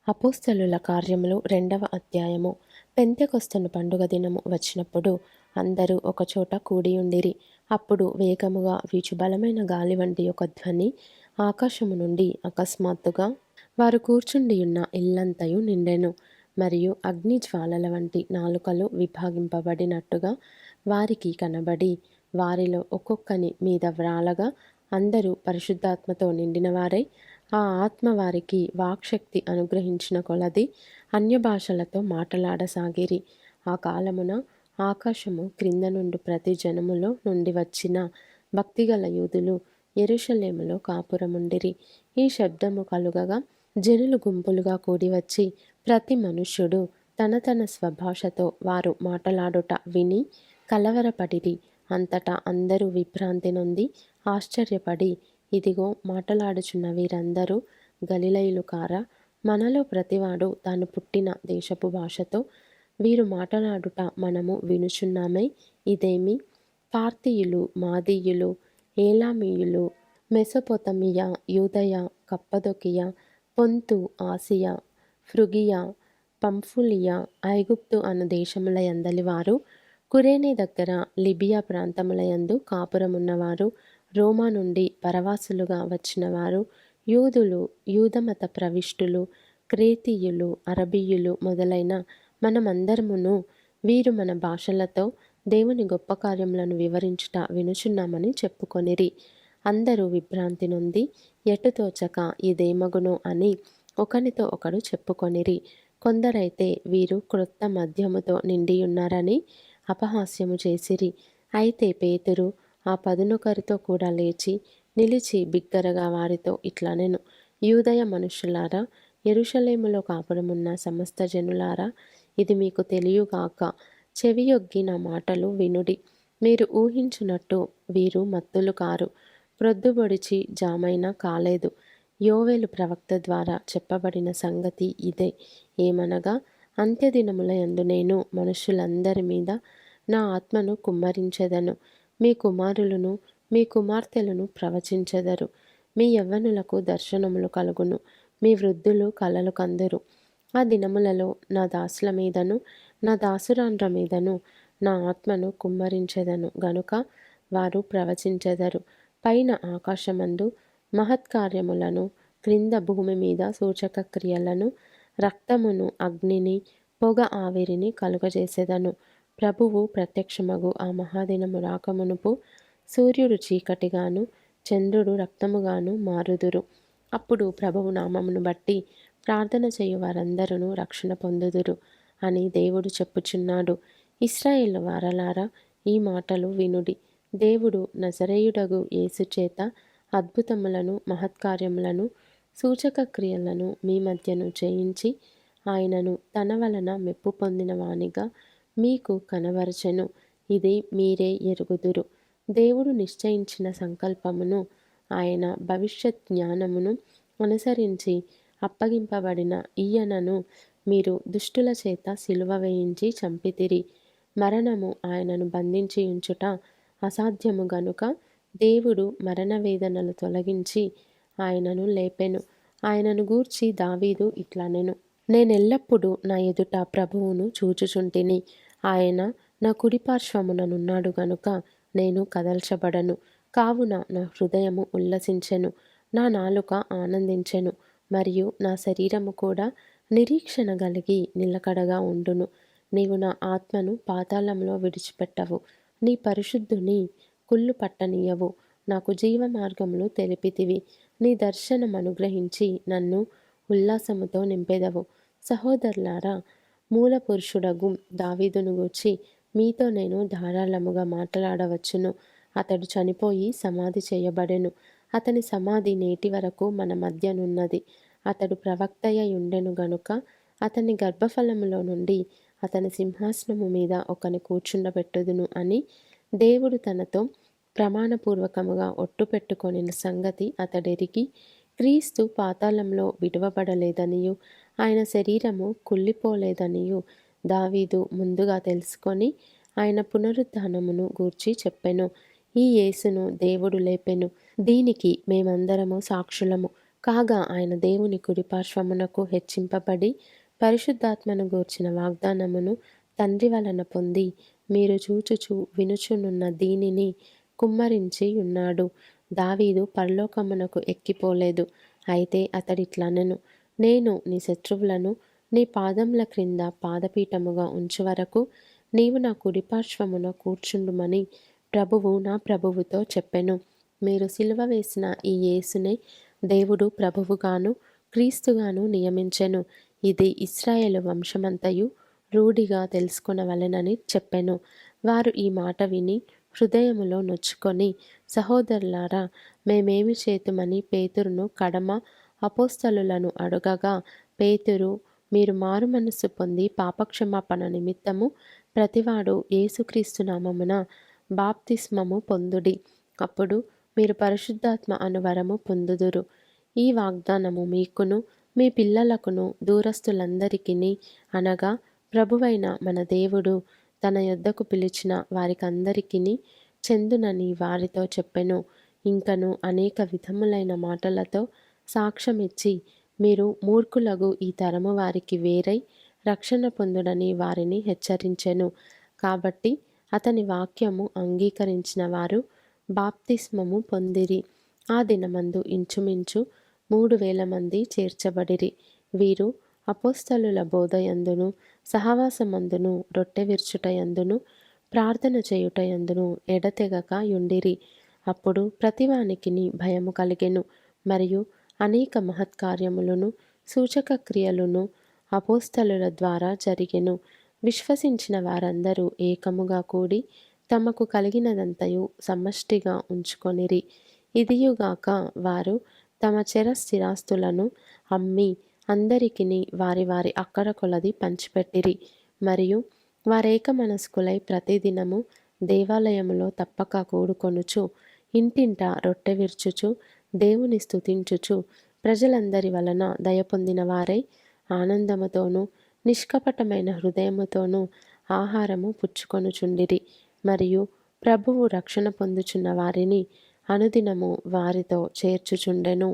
అపోస్తలుల కార్యములు 2వ అధ్యాయము. పెంతెకొస్తను పండుగ దినము వచ్చినప్పుడు అందరూ ఒకచోట కూడియుండిరి. అప్పుడు వేగముగా వీచు బలమైన గాలి వంటి ఒక ధ్వని ఆకాశము నుండి అకస్మాత్తుగా వారు కూర్చుండియున్న ఇల్లంతయు నిండెను. మరియు అగ్ని జ్వాలల వంటి నాలుకలు విభాగింపబడినట్టుగా వారికి కనబడి వారిలో ఒక్కొక్కని మీద వ్రాలగా అందరూ పరిశుద్ధాత్మతో నిండినవారై ఆ ఆత్మ వారికి వాక్శక్తి అనుగ్రహించిన కొలది అన్యభాషలతో మాటలాడసాగిరి. ఆ కాలమున ఆకాశము క్రింద నుండి ప్రతి జనములో నుండి వచ్చిన భక్తిగల యూదులు యెరూషలేములో కాపురముండిరి. ఈ శబ్దము కలుగగా జనులు గుంపులుగా కూడివచ్చి ప్రతి మనుష్యుడు తన తన స్వభాషతో వారు మాటలాడుట విని కలవరపడిరి. అంతటా అందరూ విభ్రాంతి నొంది ఆశ్చర్యపడి, ఇదిగో మాటలాడుచున్న వీరందరూ గలిలయులు కారా? మనలో ప్రతివాడు తాను పుట్టిన దేశపు భాషతో వీరు మాటలాడుట మనము వినుచున్నామే. ఇదేమి? పార్తీయులు, మాదీయులు, ఏలామీయులు, మెసొపొతమియా, యూదయ, కప్పదొకియ, పొంతు, ఆసియా, ఫ్రుగియా, పంఫులియా, ఐగుప్తు అను దేశముల యందలి వారు, కురేనే దగ్గర లిబియా ప్రాంతములయందు కాపురమున్నవారు, రోమా నుండి పరవాసులుగా వచ్చినవారు, యూదులు, యూదమత ప్రవిష్టులు, క్రేతీయులు, అరబీయులు మొదలైన మనమందరమును వీరు మన భాషలతో దేవుని గొప్ప కార్యములను వివరించుట వినుచున్నామని చెప్పుకొనిరి. అందరూ విభ్రాంతి నొంది ఎటుతోచక ఇదేమగునో అని ఒకనితో ఒకడు చెప్పుకొనిరి. కొందరైతే వీరు క్రొత్త మద్యముతో నిండియున్నారని అపహాస్యము చేసిరి. అయితే పేతురు ఆ 11 కూడా లేచి నిలిచి బిగ్గరగా వారితో ఇట్లనెను, యూదయ మనుష్యులారా, యెరూషలేములో కాపురమున్న సమస్త జనులారా, ఇది మీకు తెలియగాక. చెవియొగ్గి నా మాటలు వినుడి. మీరు ఊహించున్నట్టు వీరు మత్తులు కారు, ప్రొద్దుబొడిచి జామైనా కాలేదు. యోవేలు ప్రవక్త ద్వారా చెప్పబడిన సంగతి ఇదే. ఏమనగా, అంత్యదినముల యందు నేను మనుష్యులందరి మీద నా ఆత్మను కుమ్మరించెదను. మీ కుమారులను మీ కుమార్తెలను ప్రవచించెదరు. మీ యవ్వనులకు దర్శనములు కలుగును. మీ వృద్ధులు కలలు కందురు. ఆ దినములలో నా దాసుల మీదను నా దాసురాండ్ర మీదను నా ఆత్మను కుమ్మరించెదను గనుక వారు ప్రవచించెదరు. పైన ఆకాశమందు మహత్కార్యములను, క్రింద భూమి మీద సూచక క్రియలను, రక్తమును, అగ్నిని, పొగ ఆవిరిని కలుగజేసెదను. ప్రభువు ప్రత్యక్షమగు ఆ మహాదినము రాకమునుపు సూర్యుడు చీకటిగాను చంద్రుడు రక్తముగాను మారుదురు. అప్పుడు ప్రభువు నామమును బట్టి ప్రార్థన చేయు వారందరూ రక్షణ పొందుదురు అని దేవుడు చెప్పుచున్నాడు. ఇశ్రాయేలు వారలారా, ఈ మాటలు వినుడి. దేవుడు నజరేయుడగు యేసు చేత అద్భుతములను, మహత్కార్యములను, సూచక క్రియలను మీ మధ్యను చేయించి ఆయనను తన వలన మెప్పు పొందిన వానిగా మీకు కనబరచెను. ఇది మీరే ఎరుగుదురు. దేవుడు నిశ్చయించిన సంకల్పమును, ఆయన భవిష్యత్ జ్ఞానమును అనుసరించి అప్పగింపబడిన ఈయనను మీరు దుష్టుల చేత సిలువ వేయించి చంపితిరి. మరణము ఆయనను బంధించి ఉంచుట అసాధ్యము గనుక దేవుడు మరణ వేదనలు తొలగించి ఆయనను లేపెను. ఆయనను గూర్చి దావీదు ఇట్లనెను, నేనెల్లప్పుడూ నా ఎదుట ప్రభువును చూచుచుంటిని. ఆయన నా కుడిపార్శ్వముననున్నాడు గనుక నేను కదల్చబడను. కావున నా హృదయము ఉల్లసించెను, నా నాలుక ఆనందించెను, మరియు నా శరీరము కూడా నిరీక్షణ కలిగి నిలకడగా ఉండును. నీవు నా ఆత్మను పాతాళంలో విడిచిపెట్టవు, నీ పరిశుద్ధుని కుళ్ళు పట్టనీయవు. నాకు జీవ మార్గములు తెలిపితివి. నీ దర్శనం అనుగ్రహించి నన్ను ఉల్లాసముతో నింపెదవు. సహోదరులారా, మూల పురుషుడగు దావీదును గూర్చి మీతో నేను ధారాళముగా మాట్లాడవచ్చును. అతడు చనిపోయి సమాధి చేయబడెను. అతని సమాధి నేటి వరకు మన మధ్యనున్నది. అతడు ప్రవక్తయ్య ఉండెను గనుక అతని గర్భఫలములో నుండి అతని సింహాసనము మీద ఒకని కూర్చుండబెట్టుదును అని దేవుడు తనతో ప్రమాణపూర్వకముగా ఒట్టు పెట్టుకొనిన సంగతి అతడెరిగి, క్రీస్తు పాతాళంలో విడువబడలేదనియు ఆయన శరీరము కుళ్ళిపోలేదనియు దావీదు ముందుగా తెలుసుకొని ఆయన పునరుత్థానమును గూర్చి చెప్పెను. ఈ యేసును దేవుడు లేపెను. దీనికి మేమందరము సాక్షులము. కాగా ఆయన దేవుని కుడిపార్శ్వమునకు హెచ్చింపబడి పరిశుద్ధాత్మను గూర్చిన వాగ్దానమును తండ్రి వలన పొంది మీరు చూచుచు వినుచునున్న దీనిని కుమ్మరించి ఉన్నాడు. దావీదు పరలోకమునకు ఎక్కిపోలేదు. అయితే అతడిట్లనెను, నేను నీ శత్రువులను నీ పాదముల క్రింద పాదపీఠముగా ఉంచు వరకు నీవు నా కుడిపార్శ్వమున కూర్చుండుమని ప్రభువు నా ప్రభువుతో చెప్పెను. మీరు సిలువ వేసిన ఈ యేసునే దేవుడు ప్రభువుగాను క్రీస్తుగాను నియమించెను. ఇది ఇశ్రాయేలు వంశమంతయు రూఢిగా తెలుసుకొనవలెనని చెప్పెను. వారు ఈ మాట విని హృదయములో నొచ్చుకొని, సహోదరులారా, మేమేమి చేతుమని పేతురును కడమ అపోస్తలులను అడుగగా, పేతురు, మీరు మారు మనస్సు పొంది పాపక్షమాపణ నిమిత్తము ప్రతివాడు యేసుక్రీస్తు నామమున బాప్తిస్మము పొందుడి. అప్పుడు మీరు పరిశుద్ధాత్మ అనువరము పొందుదురు. ఈ వాగ్దానము మీకును మీ పిల్లలకును దూరస్తులందరికిని, అనగా ప్రభువైన మన దేవుడు తన యొద్దకు పిలిచిన వారికందరికిని చెందునని వారితో చెప్పెను. ఇంకను అనేక విధములైన మాటలతో సాక్ష్యమిచ్చి, మీరు మూర్ఖులగు ఈ తరము వారికి వేరై రక్షణ పొందుడని వారిని హెచ్చరించెను. కాబట్టి అతని వాక్యము అంగీకరించిన వారు బాప్తిస్మము పొందిరి. ఆ దినమందు ఇంచుమించు 3,000 మంది చేర్చబడిరి. వీరు అపోస్తలుల బోధయందును సహవాసమందును రొట్టె విరుచుటయందును ప్రార్థన చేయుటయందును ఎడతెగక యుండిరి. అప్పుడు ప్రతివానికిని భయము కలిగెను. మరియు అనేక మహత్కార్యములను సూచక క్రియలను అపోస్తలుల ద్వారా జరిగెను. విశ్వసించిన వారందరూ ఏకముగా కూడి తమకు కలిగినదంతయు సమష్టిగా ఉంచుకొనిరి. ఇదియుగాక వారు తమ చెర స్థిరాస్తులను అమ్మి అందరికిని వారి వారి అక్కర కొలది పంచిపెట్టిరి. మరియు వారేక మనస్కులై ప్రతిదినము దేవాలయములో తప్పక కూడుకొనుచు ఇంటింట రొట్టె విర్చుచు దేవుని స్తుతించుచు ప్రజలందరి వలన దయ పొందిన వారై ఆనందముతోనూ నిష్కపటమైన హృదయముతోనూ ఆహారము పుచ్చుకొనుచుండిరి. మరియు ప్రభువు రక్షణ పొందుచున్న వారిని అనుదినము వారితో చేర్చుచుండెను.